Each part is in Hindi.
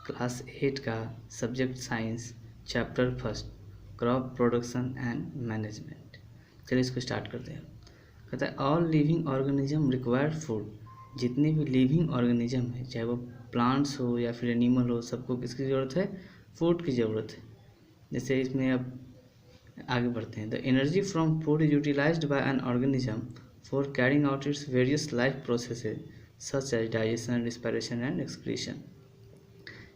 क्लास 8 का subject science chapter first crop production and management. चलिए इसको स्टार्ट करते हैं। कहता है all living organism require food. जितने भी लिविंग ऑर्गेनिज्म है, चाहे वो प्लांट्स हो या फिर एनिमल हो, सबको किसकी ज़रूरत है? फूड की ज़रूरत है। जैसे इसमें अब आगे बढ़ते हैं। The energy from food is utilised by an organism for carrying out its various life processes such as digestion, respiration and excretion.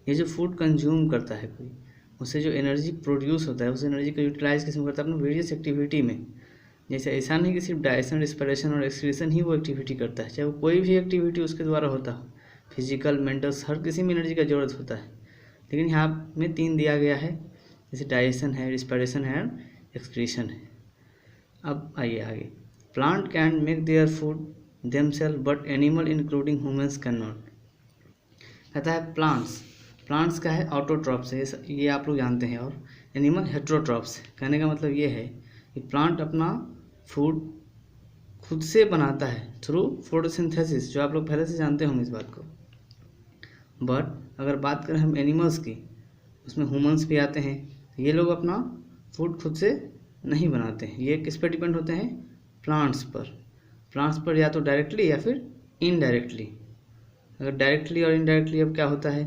ये जो फूड कंज्यूम करता है कोई, उससे जो एनर्जी प्रोड्यूस होता है, उस एनर्जी को यूटिलाइज किस में करता है? अपने वेरियस एक्टिविटी में। जैसे ऐसा नहीं कि सिर्फ डाइजेशन, रिस्पिरेशन और एक्सक्रीशन ही वो एक्टिविटी करता है, चाहे वो कोई भी एक्टिविटी उसके द्वारा होता हो, फिजिकल, मेंटल, हर किसी में एनर्जी का ज़रूरत होता है। लेकिन यहाँ में 3 दिया गया है, जैसे डाइजेशन है, रिस्पिरेशन है और एक्सक्रीशन है। अब आइए आगे। Plant can make their food themselves but animal including humans can not. कहता है प्लांट्स का है ऑटोट्रॉप्स है, ये आप लोग जानते हैं, और एनिमल हेट्रोट्रॉप्स है। कहने का मतलब ये है कि प्लांट अपना फूड खुद से बनाता है थ्रू फोटोसिंथेसिस, जो आप लोग पहले से जानते होंगे इस बात को। बट अगर बात करें हम एनिमल्स की, उसमें ह्यूमंस भी आते हैं, ये लोग अपना फूड खुद से नहीं बनाते हैं। ये किस पर डिपेंड होते हैं? प्लांट्स पर या तो डायरेक्टली या फिर इनडायरेक्टली। अगर डायरेक्टली और इनडायरेक्टली अब क्या होता है,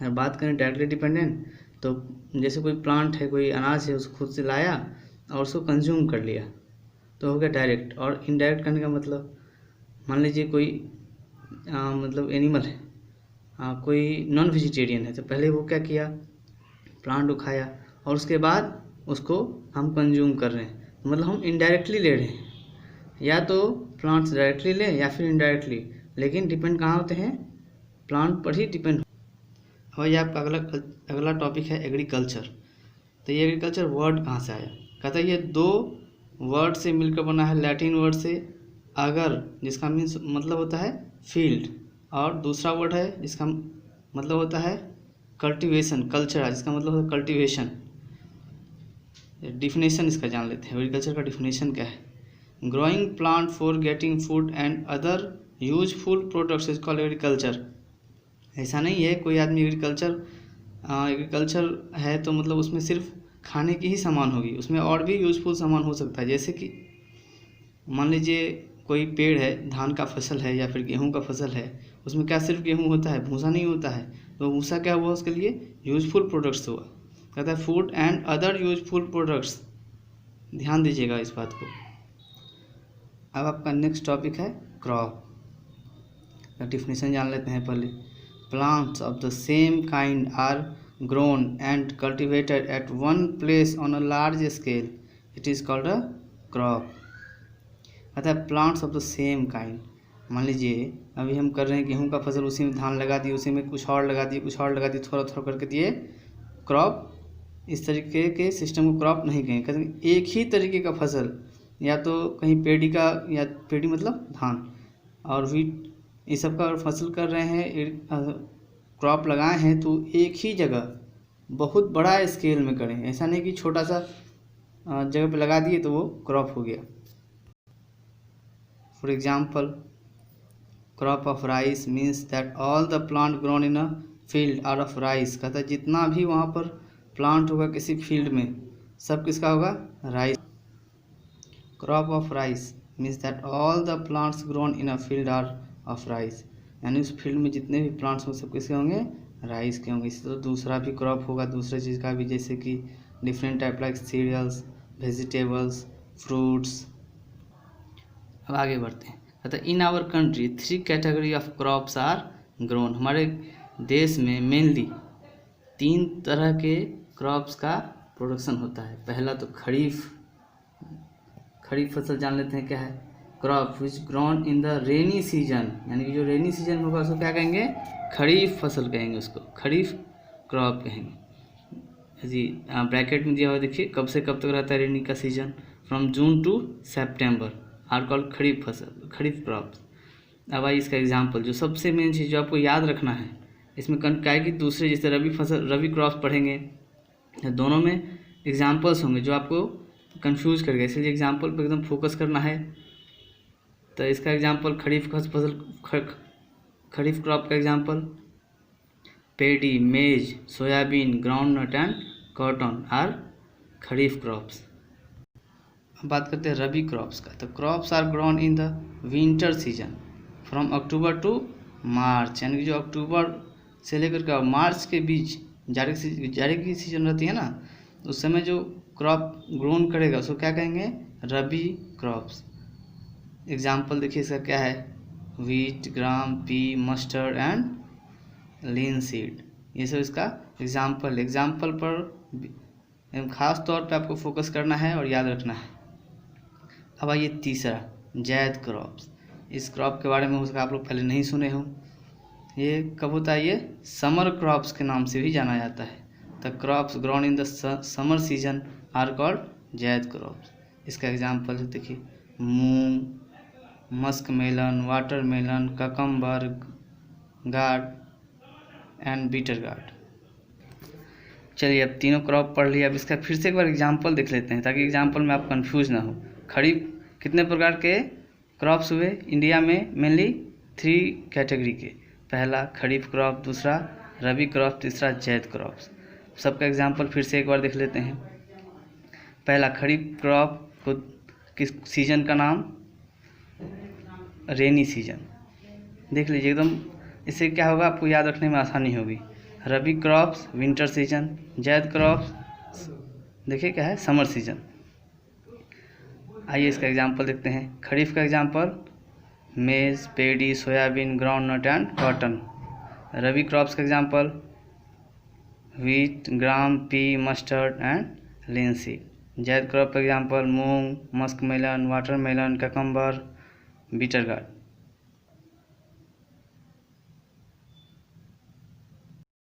अगर बात करें डायरेक्टली डिपेंडेंट, तो जैसे कोई प्लांट है, कोई अनाज है, उसको खुद से लाया और उसको कंज्यूम कर लिया, तो हो गया डायरेक्ट। और इनडायरेक्ट करने का मतलब, मान लीजिए कोई मतलब एनिमल है, कोई नॉन वेजिटेरियन है, तो पहले वो क्या किया? प्लांट उखाया और उसके बाद उसको हम कंज्यूम कर रहे हैं, मतलब हम इनडायरेक्टली ले रहे हैं। या तो प्लांट्स डायरेक्टली लें या फिर इनडायरेक्टली, लेकिन डिपेंड कहाँ होते हैं? प्लांट पर ही डिपेंड। और ये आपका अगला टॉपिक है एग्रीकल्चर। तो ये एग्रीकल्चर वर्ड कहाँ से आया? कहता है ये 2 वर्ड से मिलकर बना है, लैटिन वर्ड से अगर, जिसका मीन्स मतलब होता है फील्ड, और दूसरा वर्ड है जिसका मतलब होता है कल्टीवेशन, कल्चर, जिसका मतलब होता है कल्टीवेशन। डिफिनेशन इसका जान लेते हैं। एग्रीकल्चर का डिफिनेशन क्या है? Growing plant for getting food and other useful products is called agriculture. ऐसा नहीं है कोई आदमी एग्रीकल्चर है तो मतलब उसमें सिर्फ खाने की ही सामान होगी, उसमें और भी यूजफुल सामान हो सकता है। जैसे कि मान लीजिए कोई पेड़ है, धान का फसल है या फिर गेहूं का फसल है, उसमें क्या सिर्फ गेहूं होता है? भूसा नहीं होता है। तो भूसा क्या हुआ उसके लिए? यूजफुल प्रोडक्ट्स हुआ। कहता है food and other useful products. ध्यान दीजिएगा इस बात को। अब आपका नेक्स्ट टॉपिक है क्रॉप का डिफिनेशन जान लेते हैं पहले। Plants of the same kind are grown and cultivated at one place on a large scale. It is called a crop. कहता है plants of the same kind. मान लीजिए अभी हम कर रहे हैं गेहूं का फसल, उसी में धान लगा दिए, उसी में कुछ और लगा दिए, थोड़ा थोड़ा करके दिए क्रॉप। इस तरीके के सिस्टम को क्रॉप नहीं कहेंगे। कहते हैं एक ही तरीके का फसल, या तो कहीं पेड़ी का, या पेड़ी मतलब धान और व्हीट, ये सब का फसल कर रहे हैं, क्रॉप लगाए हैं, तो एक ही जगह बहुत बड़ा स्केल में करें। ऐसा नहीं कि छोटा सा जगह पे लगा दिए तो वो क्रॉप हो गया। For example, crop of rice means that all the plant grown in a field are of rice. कहता है जितना भी वहाँ पर प्लांट होगा किसी फील्ड में, सब किसका होगा? Rice. Crop of rice means that all the plants grown in a field are of rice, यानी उस फील्ड में जितने भी प्लांट्स होंगे सब किसके होंगे? राइस के होंगे। इसी तो दूसरा भी क्रॉप होगा दूसरे चीज़ का भी, जैसे कि different type like cereals, vegetables, fruits. अब आगे बढ़ते हैं। कहते हैं in our country 3 category of crops are grown. हमारे देश में मेनली 3 तरह के क्रॉप्स का प्रोडक्शन होता है। पहला तो खरीफ फसल जान लेते हैं क्या है? Crop which grown in the rainy season, यानी कि जो रेनी सीजन होगा उसको क्या कहेंगे? खरीफ फसल कहेंगे, उसको खरीफ क्रॉप कहेंगे जी। ब्रैकेट में दिया हुआ देखिए, कब से कब तक रहता है रेनी का season? From June to September are called kharif फसल, खरीफ क्रॉप। अब आइए इसका एग्जाम्पल, जो सबसे मेन चीज़ जो आपको याद रखना है इसमें क्या है कि दूसरे जैसे रबी क्रॉप पढ़ेंगे, दोनों में एग्जाम्पल्स होंगे जो आपको कंफ्यूज करेगा, इसलिए एग्जाम्पल पर एकदम फोकस करना है। तो इसका एग्जाम्पल खरीफ फसल, खरीफ क्रॉप का example paddy, maize, soybean, groundnut and cotton are kharif crops. अब बात करते हैं रबी क्रॉप्स का। तो crops are grown in the winter season from October to March, यानी कि जो अक्टूबर से लेकर के मार्च के बीच जाड़े की सीजन रहती है ना, उस समय जो क्रॉप ग्रोन करेगा उसको क्या कहेंगे, रबी क्रॉप्स। एग्जाम्पल देखिए इसका क्या है, wheat, gram, pea, mustard and linseed, ये सब इसका एग्जाम्पल पर खास तौर पे आपको फोकस करना है और याद रखना है। अब आइए तीसरा, जैद क्रॉप्स। इस क्रॉप के बारे में हो सकता है आप लोग पहले नहीं सुने हो। ये कब होता है, ये समर क्रॉप्स के नाम से भी जाना जाता है। The crops grown in the summer season are called zaid crops. इसका एग्जाम्पल देखिए, moong, muskmelon, watermelon, cucumber, gourd and bitter gourd. चलिए अब तीनों क्रॉप पढ़ लिया। अब इसका फिर से एक बार एग्जाम्पल देख लेते हैं ताकि एग्जाम्पल में आप कंफ्यूज ना हो। खरीफ कितने प्रकार के क्रॉप्स हुए इंडिया में, मेनली 3 कैटेगरी के। पहला खरीफ क्रॉप, दूसरा रबी क्रॉप, तीसरा जैद क्रॉप्स। सबका एग्जाम्पल फिर से एक बार देख लेते हैं। पहला खरीफ क्रॉप को किस सीजन का नाम, रेनी सीजन। देख लीजिए एकदम, इससे क्या होगा आपको याद रखने में आसानी होगी। Rabi crops winter season, zaid crops देखिए क्या है, समर सीजन। आइए इसका एग्जाम्पल देखते हैं। खरीफ का example maize, paddy, soybean, groundnut and cotton. Rabi crops का example wheat, gram, pea, mustard and linseed. Zaid crop का example moong, muskmelon, watermelon, cucumber, bitter guard.